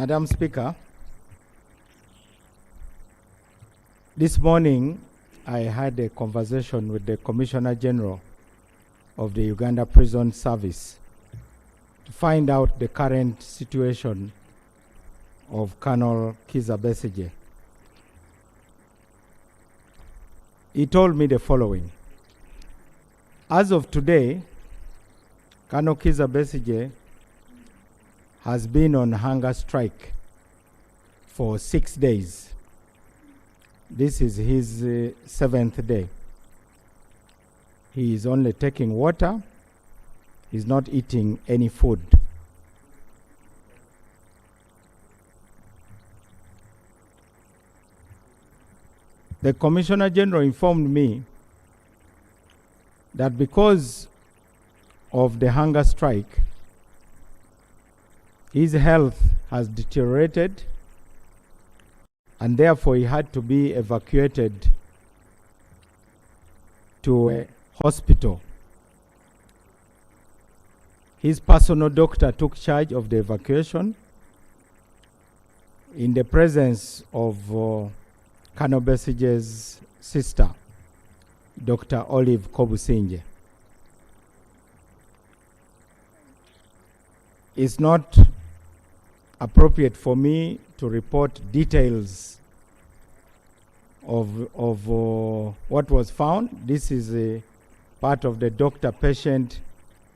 Madam Speaker, this morning I had a conversation with the Commissioner General of the Uganda Prison Service to find out the current situation of Colonel Kizza Besigye. He told me the following. As of today, Colonel Kizza Besigye has been on hunger strike for 6 days. This is his 7th day. He is only taking water. He's not eating any food. The Commissioner General informed me that because of the hunger strike, his health has deteriorated, and therefore he had to be evacuated to a hospital. His personal doctor took charge of the evacuation in the presence of Colonel Besigye's sister, Dr. Olive Kobusinje. It's not appropriate for me to report details of what was found. This is a part of the doctor-patient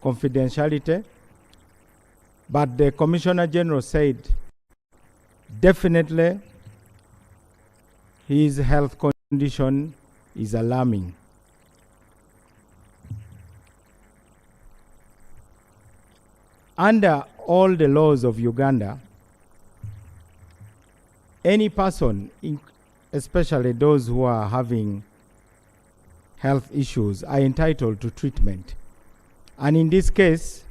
confidentiality. But the Commissioner General said definitely his health condition is alarming. Under all the laws of Uganda, any person, especially those who are having health issues, are entitled to treatment. And in this case,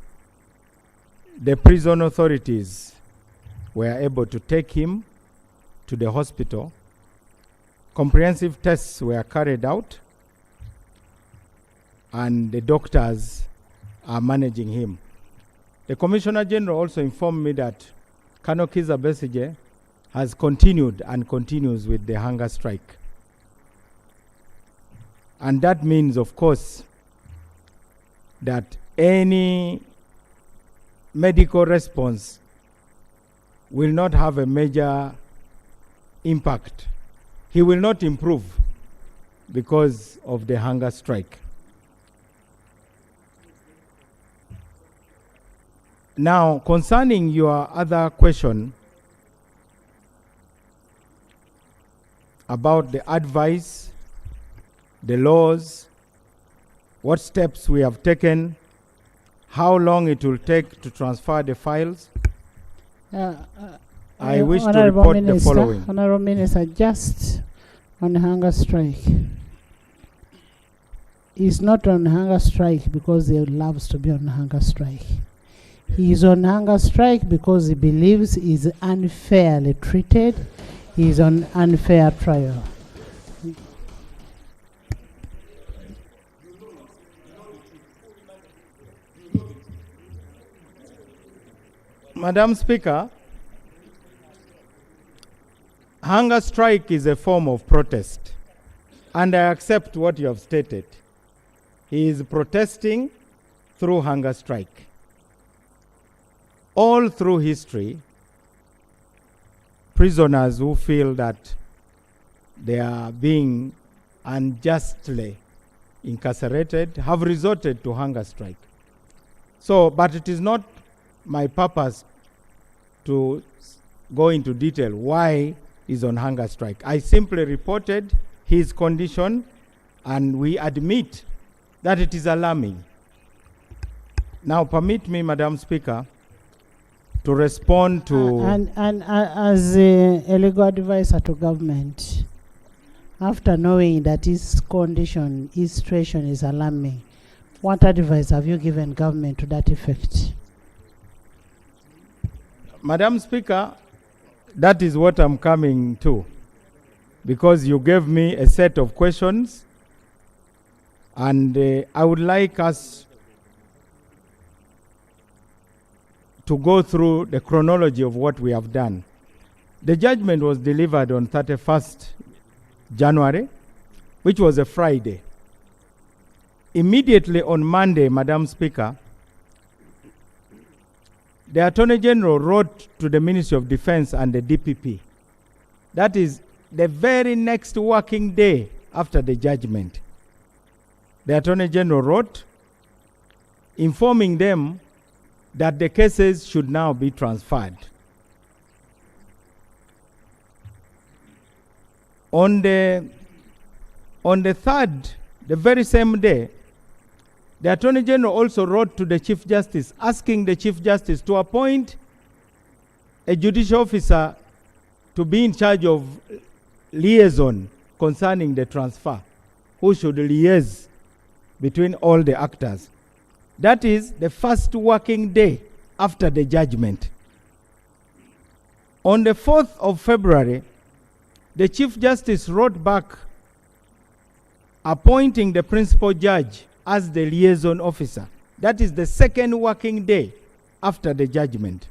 the prison authorities were able to take him to the hospital. Comprehensive tests were carried out, and the doctors are managing him. The Commissioner General also informed me that Colonel Kizza Besigye has continued and continues with the hunger strike. And that means, of course, that any medical response will not have a major impact. He will not improve because of the hunger strike. Now, concerning your other question about the advice, the laws, what steps we have taken, how long it will take to transfer the files, I wish to report the following. Honorable Minister, just on hunger strike. He's not on hunger strike because he loves to be on hunger strike. He is on hunger strike because he believes he is unfairly treated. He is on unfair trial. Madam Speaker, hunger strike is a form of protest, and I accept what you have stated. He is protesting through hunger strike. All through history, prisoners who feel that they are being unjustly incarcerated have resorted to hunger strike. So, but it is not my purpose to go into detail why he's on hunger strike. I simply reported his condition, and we admit that it is alarming. Now, permit me, Madam Speaker, to respond to... As a legal advisor to government, after knowing that his condition, his situation is alarming, what advice have you given government to that effect? Madam Speaker, that is what I'm coming to, because you gave me a set of questions, and I would like us to go through the chronology of what we have done. The judgment was delivered on 31st January, which was a Friday. Immediately on Monday, Madam Speaker, the Attorney General wrote to the Ministry of Defense and the DPP. That is the very next working day after the judgment. The Attorney General wrote, informing them that the cases should now be transferred. On the 3rd, the very same day, the Attorney General also wrote to the Chief Justice asking the Chief Justice to appoint a judicial officer to be in charge of liaison concerning the transfer, who should liaise between all the actors. That is the first working day after the judgment. On the 4th of February, the Chief Justice wrote back appointing the principal judge as the liaison officer. That is the second working day after the judgment.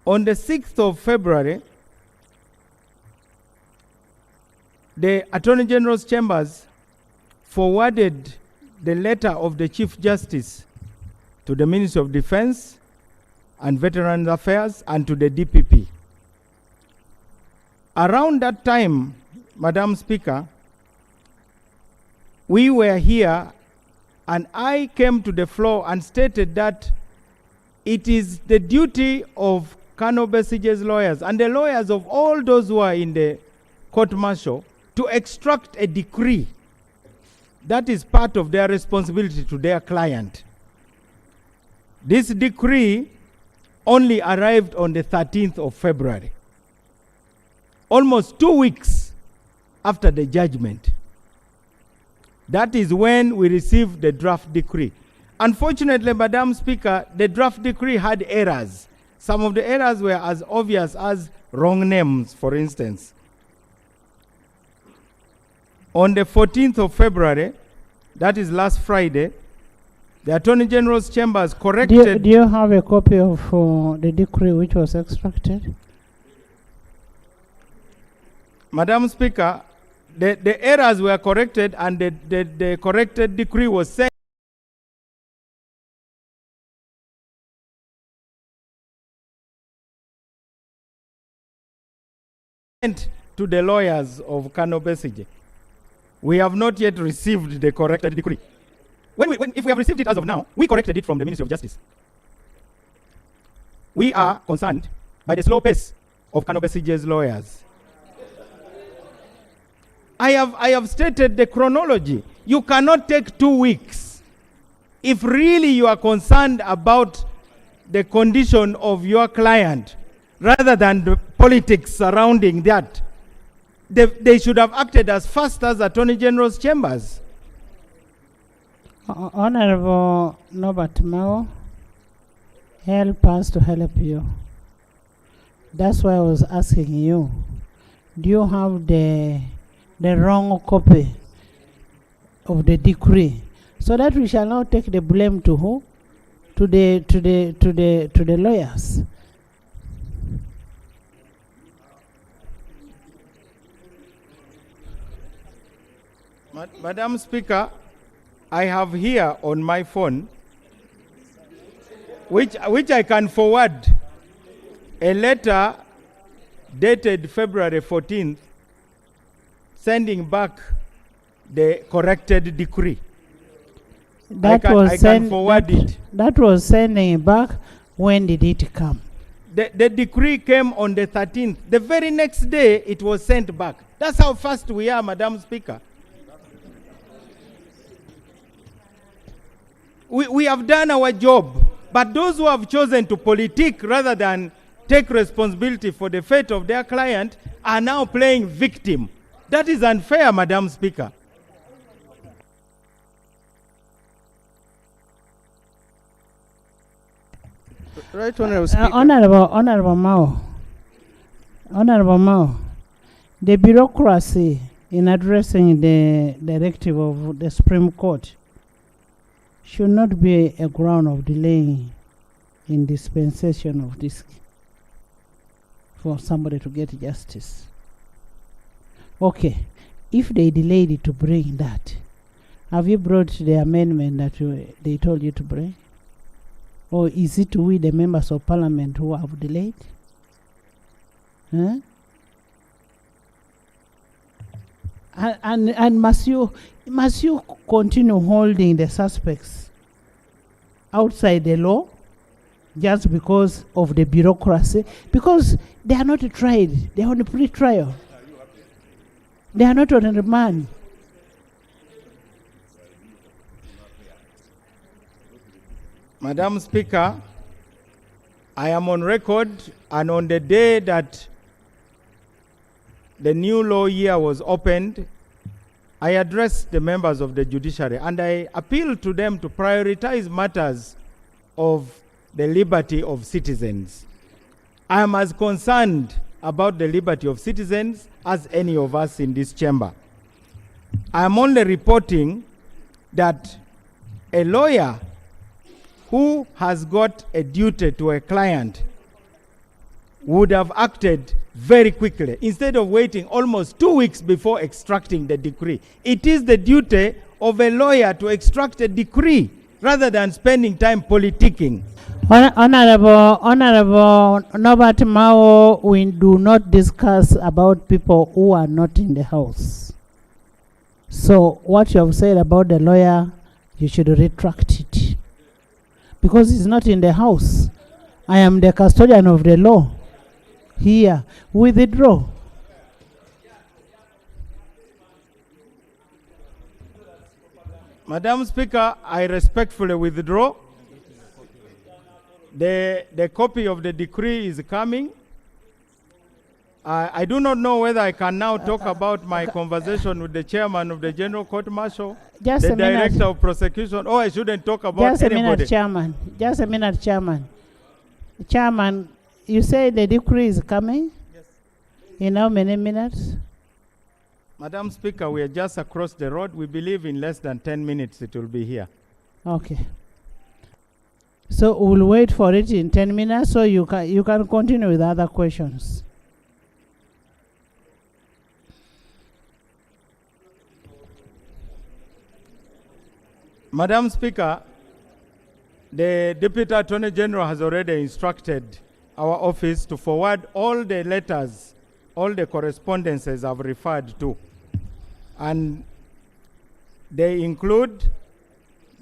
On the 6th of February, the Attorney General's chambers forwarded the letter of the Chief Justice to the Ministry of Defense and Veterans Affairs and to the DPP. Around that time, Madam Speaker, we were here and I came to the floor and stated that it is the duty of Colonel Besigye's lawyers and the lawyers of all those who are in the court-martial to extract a decree that is part of their responsibility to their client. This decree only arrived on the 13th of February, almost 2 weeks after the judgment. That is when we received the draft decree. Unfortunately, Madam Speaker, the draft decree had errors. Some of the errors were as obvious as wrong names, for instance. On the 14th of February, that is last Friday, the Attorney General's chambers corrected... Do you have a copy of the decree which was extracted? Madam Speaker, the errors were corrected and the corrected decree was sent to the lawyers of Colonel Besigye. We have not yet received the corrected decree. If we have received it as of now, we corrected it from the Ministry of Justice. We are concerned by the slow pace of Colonel Besigye's lawyers. I have stated the chronology. You cannot take 2 weeks. If really you are concerned about the condition of your client, rather than the politics surrounding that, they should have acted as fast as Attorney General's chambers. Honorable Norbert Mao, help us to help you. That's why I was asking you, do you have the wrong copy of the decree, so that we shall not take the blame to who? To the lawyers. Madam Speaker, I have here on my phone, which I can forward, a letter dated February 14th, sending back the corrected decree. That was sending back. When did it come? The decree came on the 13th. The very next day, it was sent back. That's how fast we are, Madam Speaker. We have done our job, but those who have chosen to politic rather than take responsibility for the fate of their client are now playing victim. That is unfair, Madam Speaker. Right, Honorable Speaker. Honorable Mao, the bureaucracy in addressing the directive of the Supreme Court should not be a ground of delaying in dispensation of this for somebody to get justice. Okay, if they delayed it to bring that, have you brought the amendment that they told you to bring? Or is it we, the members of parliament, who have delayed? Huh? And must you continue holding the suspects outside the law just because of the bureaucracy? Because they are not tried, they are on a pre-trial. They are not on remand. Madam Speaker, I am on record, and on the day that the new law year was opened, I addressed the members of the judiciary and I appealed to them to prioritize matters of the liberty of citizens. I am as concerned about the liberty of citizens as any of us in this chamber. I am only reporting that a lawyer who has got a duty to a client would have acted very quickly instead of waiting almost 2 weeks before extracting the decree. It is the duty of a lawyer to extract a decree rather than spending time politicking. Honorable Norbert Mao, we do not discuss about people who are not in the house. So what you have said about the lawyer, you should retract it. Because he's not in the house. I am the custodian of the law. Here, withdraw. Madam Speaker, I respectfully withdraw. The copy of the decree is coming. I do not know whether I can now talk about my conversation with the chairman of the General Court Martial, the director of prosecution. Oh, I shouldn't talk about just anybody. A minute, Chairman. Just a minute, Chairman. Chairman, you say the decree is coming? Yes. In how many minutes? Madam Speaker, we are just across the road. We believe in less than 10 minutes it will be here. Okay. So we'll wait for it in 10 minutes so you can continue with other questions. Madam Speaker, the Deputy Attorney General has already instructed our office to forward all the letters, all the correspondences I've referred to. And they include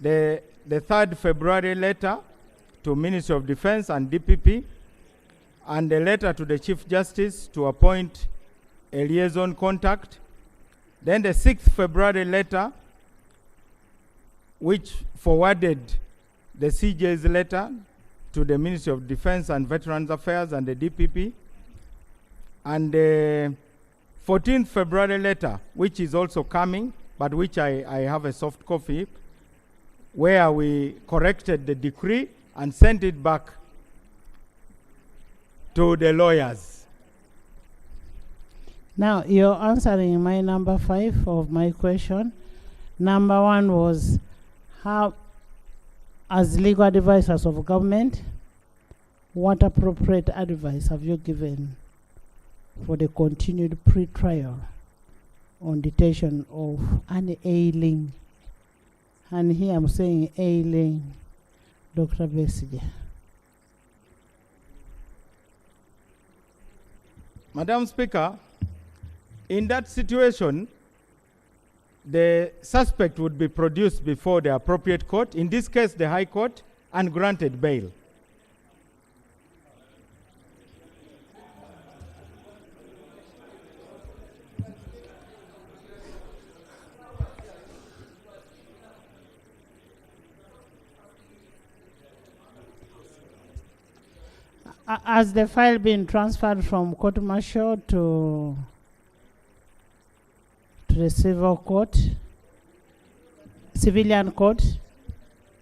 the 3rd February letter to Ministry of Defense and DPP, and the letter to the Chief Justice to appoint a liaison contact. Then the 6th February letter, which forwarded the CJ's letter to the Ministry of Defense and Veterans Affairs and the DPP, and the 14th February letter, which is also coming, but which I have a soft copy, where we corrected the decree and sent it back to the lawyers. Now, you're answering my number 5 of my question. Number 1 was, how, as legal advisors of government, what appropriate advice have you given for the continued pre-trial on detention of an ailing, and here I'm saying ailing, Dr. Besigye? Madam Speaker, in that situation, the suspect would be produced before the appropriate court, in this case the High Court, and granted bail. Has the file been transferred from court martial to the civil court, civilian court,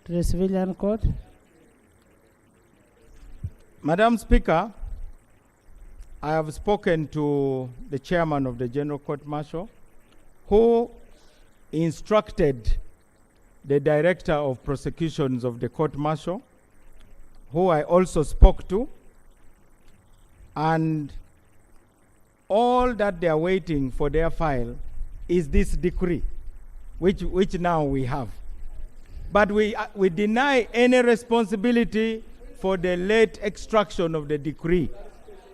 to the civilian court? Madam Speaker, I have spoken to the chairman of the General Court Martial, who instructed the director of prosecutions of the court martial, who I also spoke to, and all that they are waiting for their file is this decree, which now we have. But we deny any responsibility for the late extraction of the decree.